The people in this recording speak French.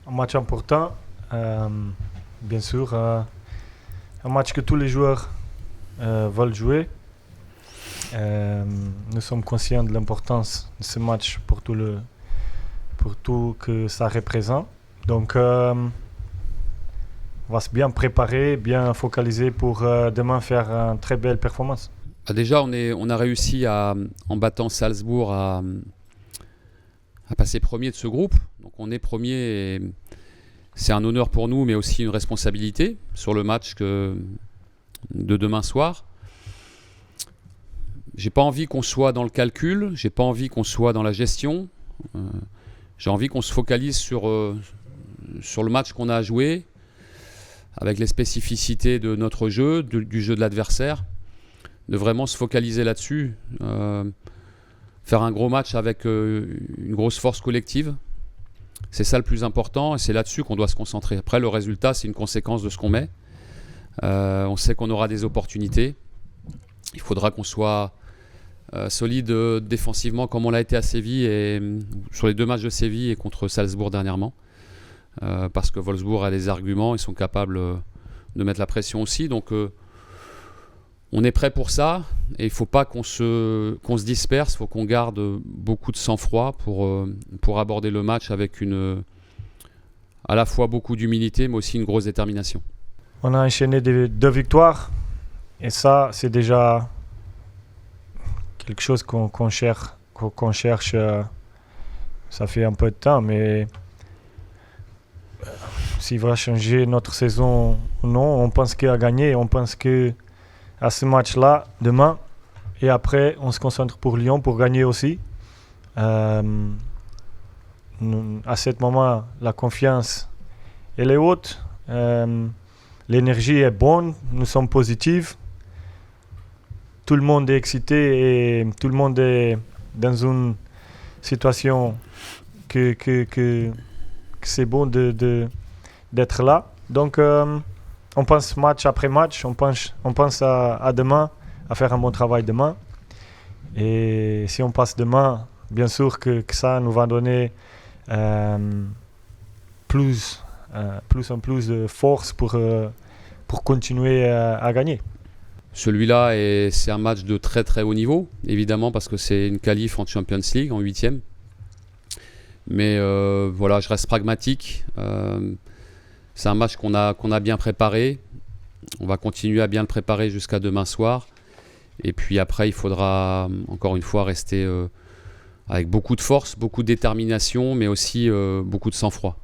un match important, bien sûr, un match que tous les joueurs veulent jouer. Nous sommes conscients de l'importance de ce match pour tout que ça représente. Donc, on va se bien préparer, bien focaliser pour demain faire une très belle performance. Déjà, on a réussi en battant Salzbourg à passer premier de ce groupe. Donc on est premier et c'est un honneur pour nous, mais aussi une responsabilité sur le match de demain soir. J'ai pas envie qu'on soit dans le calcul, j'ai pas envie qu'on soit dans la gestion. J'ai envie qu'on se focalise sur le match qu'on a à jouer, avec les spécificités de notre jeu, du jeu de l'adversaire, de vraiment se focaliser là-dessus, faire un gros match avec une grosse force collective. C'est ça le plus important et c'est là-dessus qu'on doit se concentrer. Après, le résultat, c'est une conséquence de ce qu'on met. On sait qu'on aura des opportunités. Il faudra qu'on soit solide défensivement comme on l'a été à Séville et sur les 2 matchs de Séville et contre Salzbourg dernièrement. Parce que Wolfsburg a des arguments, ils sont capables de mettre la pression aussi. Donc on est prêt pour ça et il ne faut pas qu'on se disperse, il faut qu'on garde beaucoup de sang-froid pour aborder le match avec à la fois beaucoup d'humilité mais aussi une grosse détermination. On a enchaîné 2 victoires et ça c'est déjà quelque chose qu'on cherche, ça fait un peu de temps, mais s'il va changer notre saison ou non, on pense qu'à gagner, on pense qu'à ce match-là, demain, et après on se concentre pour Lyon pour gagner aussi. À ce moment, la confiance elle est haute, l'énergie est bonne, nous sommes positifs. Tout le monde est excité et tout le monde est dans une situation que c'est bon d'être là. Donc, on pense match après match, on pense à demain, à faire un bon travail demain. Et si on passe demain, bien sûr que ça nous va donner plus en plus de force pour continuer à gagner. Celui-là, c'est un match de très très haut niveau, évidemment, parce que c'est une qualif en Champions League, en 8e. Mais voilà, je reste pragmatique. C'est un match qu'on a bien préparé. On va continuer à bien le préparer jusqu'à demain soir. Et puis après, il faudra encore une fois rester avec beaucoup de force, beaucoup de détermination, mais aussi beaucoup de sang-froid.